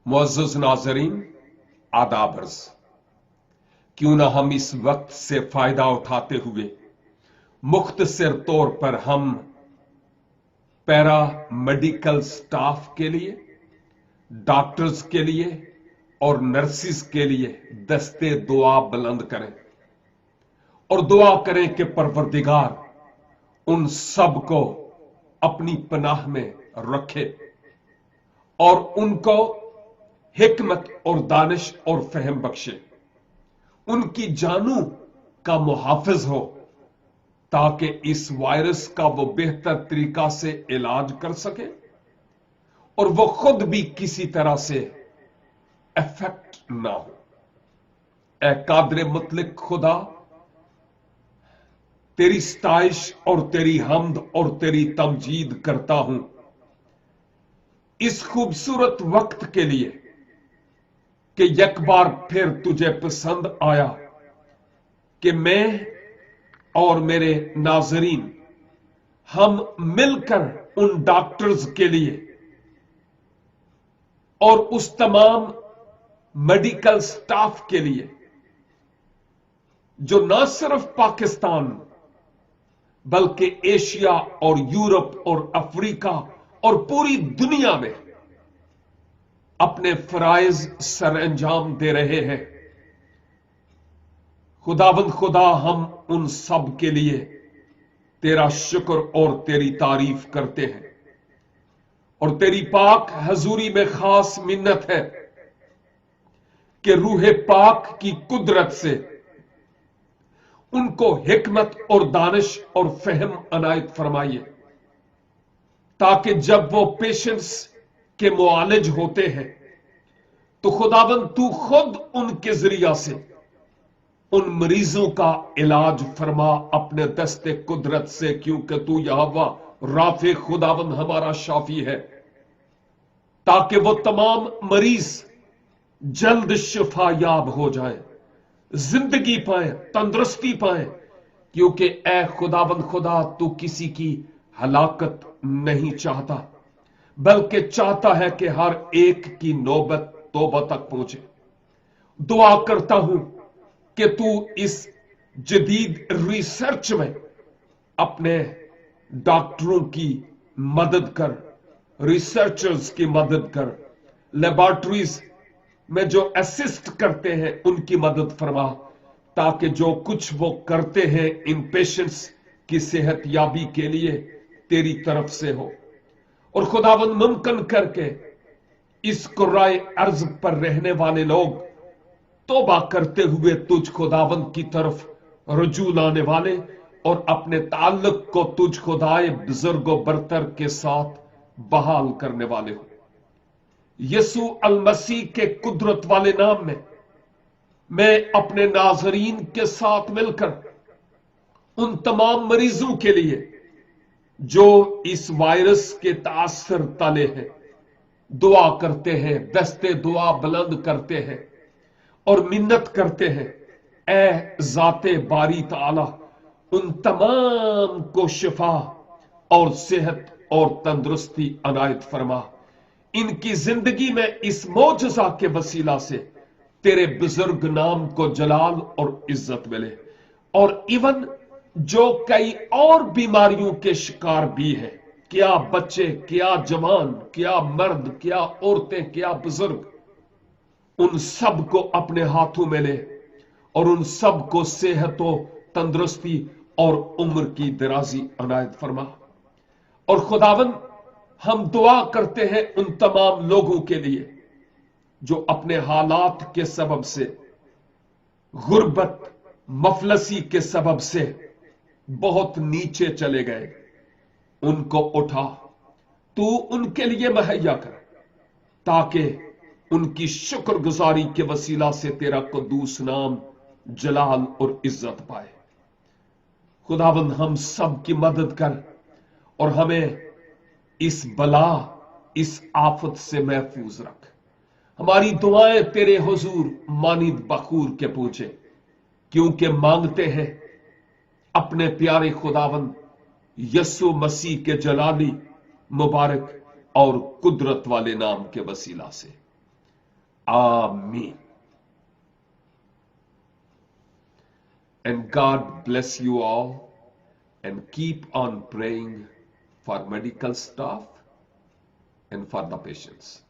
मुअज़्ज़ज़ नाज़रीन, आदाब अर्ज़। क्यों ना हम इस वक्त से फायदा उठाते हुए मुख्तसर तौर पर हम पैरा मेडिकल स्टाफ के लिए, डॉक्टर्स के लिए और नर्सिस के लिए दस्ते दुआ बुलंद करें और दुआ करें कि परवरदिगार उन सब को अपनी पनाह में रखे और उनको हिकमत और दानिश और फहम बख्शे, उनकी जानू का मुहाफिज हो ताकि इस वायरस का वो बेहतर तरीका से इलाज कर सके और वो खुद भी किसी तरह से इफेक्ट ना हो। ए कादरे मुतलक खुदा, तेरी सताइश और तेरी हमद और तेरी तमजीद करता हूं इस खूबसूरत वक्त के लिए कि एक बार फिर तुझे पसंद आया कि मैं और मेरे नाजरीन हम मिलकर उन डॉक्टर्स के लिए और उस तमाम मेडिकल स्टाफ के लिए जो न सिर्फ पाकिस्तान बल्कि एशिया और यूरोप और अफ्रीका और पूरी दुनिया में अपने फराइज सर अंजाम दे रहे हैं, खुदावंद खुदा, हम उन सब के लिए तेरा शुक्र और तेरी तारीफ करते हैं और तेरी पाक हजूरी में खास मिन्नत है कि रूह पाक की कुदरत से उनको हिकमत और दानिश और फहम अनायत फरमाइए ताकि जब वो पेशेंट्स के मुआलिज होते हैं तो खुदावंद तू खुद उनके जरिया से उन मरीजों का इलाज फरमा अपने दस्ते कुदरत से, क्योंकि तू यहोवा राफे खुदावंद हमारा शाफी है, ताकि वो तमाम मरीज जल्द शिफायाब हो जाए, जिंदगी पाए, तंदुरुस्ती पाए, क्योंकि ए खुदावंद खुदा तू किसी की हलाकत नहीं चाहता बल्कि चाहता है कि हर एक की नौबत तौबा तक पहुंचे। दुआ करता हूं कि तू इस जदीद रिसर्च में अपने डॉक्टरों की मदद कर, रिसर्चर्स की मदद कर, लेबोरेटरीज में जो असिस्ट करते हैं उनकी मदद फरमा, ताकि जो कुछ वो करते हैं इन पेशेंट्स की सेहत याबी के लिए तेरी तरफ से हो और खुदावंद मुमकिन करके इस कुर्राए अर्ज पर रहने वाले लोग तौबा करते हुए तुझ खुदावंद की तरफ रुजू लाने वाले और अपने ताल्लुक को तुझ खुदाए बुजुर्गो बरतर के साथ बहाल करने वाले हो। यसु अल मसीह के कुदरत वाले नाम में मैं अपने नाजरीन के साथ मिलकर उन तमाम मरीजों के लिए जो इस वायरस के तासर तले हैं दुआ करते हैं, दस्ते दुआ बुलंद करते हैं और मिन्नत करते हैं, ए जाते बारी ताला उन तमाम को शिफा और सेहत और तंदुरुस्ती अनायत फरमा। इनकी जिंदगी में इस मौजज़ा के वसीला से तेरे बुजुर्ग नाम को जलाल और इज्जत मिले और इवन जो कई और बीमारियों के शिकार भी हैं, क्या बच्चे, क्या जवान, क्या मर्द, क्या औरतें, क्या बुजुर्ग, उन सब को अपने हाथों में ले और उन सब को सेहत, तंदुरुस्ती और उम्र की दराजी अनायत फरमा। और खुदावंद हम दुआ करते हैं उन तमाम लोगों के लिए जो अपने हालात के सबब से, गुर्बत, मफलसी के सबब से बहुत नीचे चले गए, उनको उठा, तू उनके लिए मुहैया कर ताकि उनकी शुक्रगुजारी के वसीला से तेरा कुद्दूस नाम जलाल और इज्जत पाए। खुदावंद हम सब की मदद कर और हमें इस बला, इस आफत से महफूज रख। हमारी दुआएं तेरे हुजूर मानिद बखूर के पूछे, क्योंकि मांगते हैं अपने प्यारे खुदावंद यसु मसीह के जलाली, मुबारक और कुदरत वाले नाम के वसीला से। Ameen. And God bless you all, and keep on praying for medical staff and for the patients.